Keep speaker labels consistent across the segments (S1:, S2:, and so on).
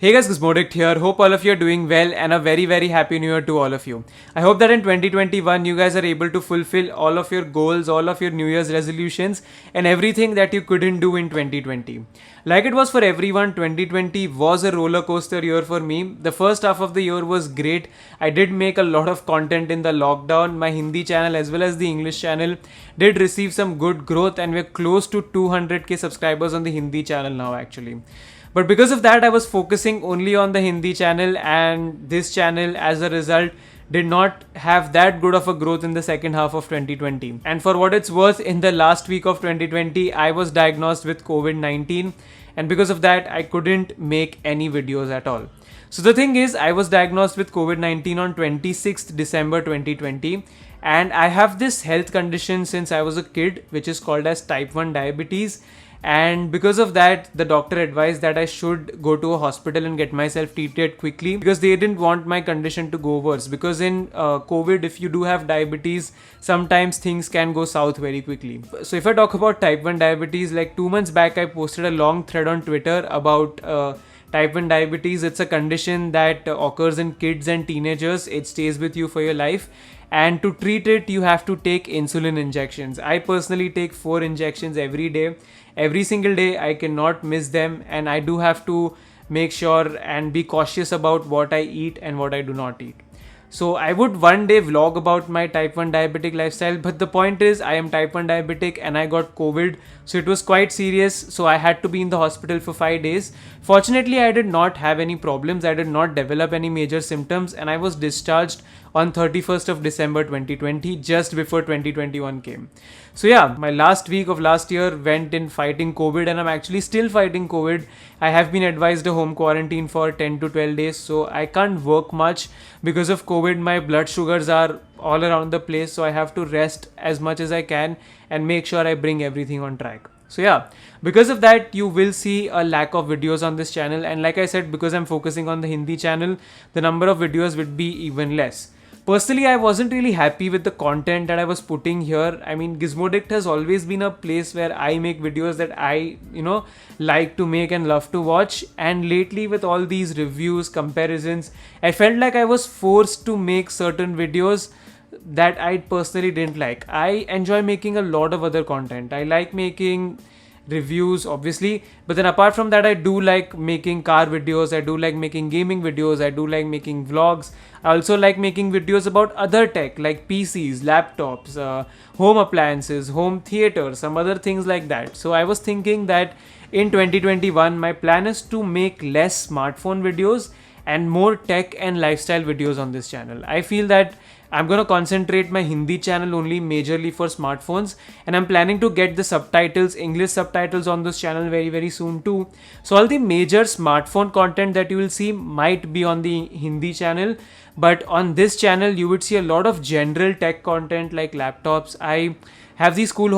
S1: Hey guys, Gizmodict here. Hope all of you are doing well and a very happy new year to all of you. I hope that in 2021 you guys are able to fulfill all of your goals, all of your new year's resolutions and everything that you couldn't do in 2020. Like it was for everyone, 2020 was a roller coaster year for me. The first half of the year was great. I did make a lot of content in the lockdown. My Hindi channel as well as the English channel did receive some good growth and we're close to 200k subscribers on the Hindi channel now actually. But because of that, I was focusing only on the Hindi channel, and this channel, as a result, did not have that good of a growth in the second half of 2020. And for what it's worth, in the last week of 2020, I was diagnosed with COVID-19, and because of that, I couldn't make any videos at all. So the thing is, I was diagnosed with COVID-19 on 26th December 2020, and I have this health condition since I was a kid, which is called as type 1 diabetes. And because of that, the doctor advised that I should go to a hospital and get myself treated quickly because they didn't want my condition to go worse. Because in COVID, if you do have diabetes, sometimes things can go south very quickly. So if I talk about type 1 diabetes, like 2 months back, I posted a long thread on Twitter about type 1 diabetes. It's a condition that occurs in kids and teenagers. It stays with you for your life. And to treat it, you have to take insulin injections. I personally take 4 injections every day. Every single day, I cannot miss them, and I do have to make sure and be cautious about what I eat and what I do not eat. So I would one day vlog about my type 1 diabetic lifestyle, but the point is I am type 1 diabetic and I got COVID, so it was quite serious, so I had to be in the hospital for 5 days. Fortunately, I did not have any problems, I did not develop any major symptoms, and I was discharged on 31st of December 2020, just before 2021 came. So yeah, my last week of last year went in fighting COVID, and I'm actually still fighting COVID. I have been advised a home quarantine for 10 to 12 days, so I can't work much because of COVID. My blood sugars are all around the place, so I have to rest as much as I can and make sure I bring everything on track. So yeah, because of that, you will see a lack of videos on this channel, and like I said, because I'm focusing on the Hindi channel, the number of videos would be even less. Personally, I wasn't really happy with the content that I was putting here. I mean, Gizmodict has always been a place where I make videos that I, like to make and love to watch. And lately, with all these reviews, comparisons, I felt like I was forced to make certain videos that I personally didn't like. I enjoy making a lot of other content. I like making reviews obviously, but then apart from that, I do like making car videos, I do like making gaming videos, I do like making vlogs. I also like making videos about other tech like PCs, laptops, home appliances, home theater, some other things like that. So I was thinking that in 2021 my plan is to make less smartphone videos and more tech and lifestyle videos on this channel. I feel that I'm going to concentrate my Hindi channel only majorly for smartphones, and I'm planning to get the subtitles, English subtitles on this channel very soon too. So all the major smartphone content that you will see might be on the Hindi channel, but on this channel you would see a lot of general tech content like laptops. I have these cool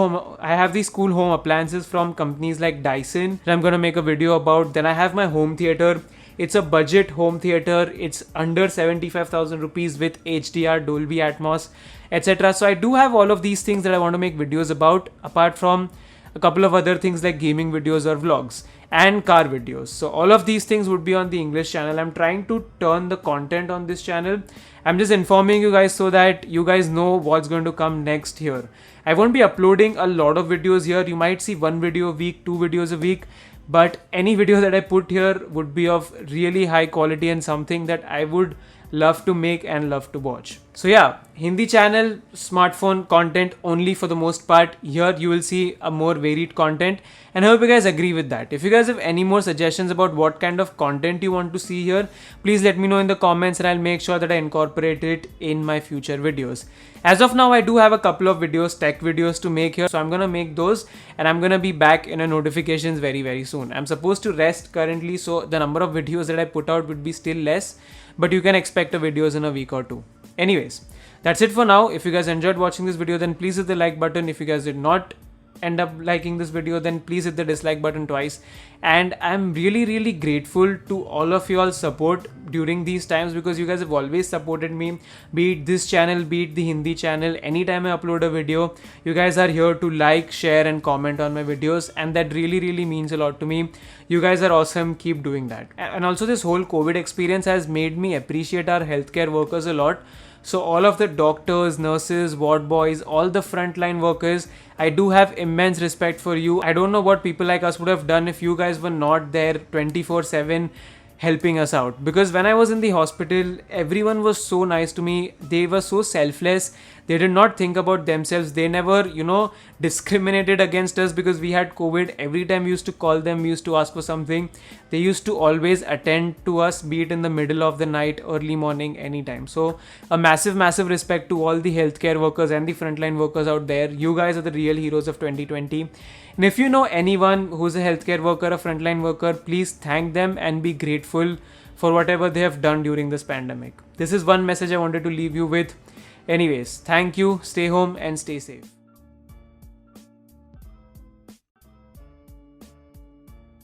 S1: home appliances from companies like Dyson that I'm going to make a video about. Then I have my home theater. It's a budget home theater. It's under 75,000 rupees with HDR, Dolby Atmos, etc. So I do have all of these things that I want to make videos about, apart from a couple of other things like gaming videos or vlogs and car videos. So all of these things would be on the English channel. I'm trying to turn the content on this channel. I'm just informing you guys so that you guys know what's going to come next here. I won't be uploading a lot of videos here. You might see 1 video a week, 2 videos a week. But any video that I put here would be of really high quality and something that I would love to make and love to watch. So yeah, Hindi channel, smartphone content only for the most part. Here you will see a more varied content, and I hope you guys agree with that. If you guys have any more suggestions about what kind of content you want to see here, please let me know in the comments and I'll make sure that I incorporate it in my future videos. As of now, I do have a couple of videos, tech videos to make here, so I'm gonna make those and I'm gonna be back in a notifications very soon. I'm supposed to rest currently, so the number of videos that I put out would be still less, but you can expect videos in a week or two. Anyways, that's it for now. If you guys enjoyed watching this video, then please hit the like button. If you guys did not end up liking this video, then please hit the dislike button twice. And I'm really grateful to all of y'all's support during these times, because you guys have always supported me, be it this channel, be it the Hindi channel. Anytime I upload a video, you guys are here to like, share and comment on my videos, and that really means a lot to me. You guys are awesome, keep doing that. And also, this whole COVID experience has made me appreciate our healthcare workers a lot. So all of the doctors, nurses, ward boys, all the frontline workers, I do have immense respect for you. I don't know what people like us would have done if you guys were not there 24/7 helping us out. Because when I was in the hospital, everyone was so nice to me. They were so selfless. They did not think about themselves. They never, discriminated against us because we had COVID. Every time we used to call them, we used to ask for something, they used to always attend to us, be it in the middle of the night, early morning, anytime. So a massive respect to all the healthcare workers and the frontline workers out there. You guys are the real heroes of 2020. And if you know anyone who's a healthcare worker, a frontline worker, please thank them and be grateful for whatever they have done during this pandemic. This is one message I wanted to leave you with. Anyways, thank you, stay home and stay safe.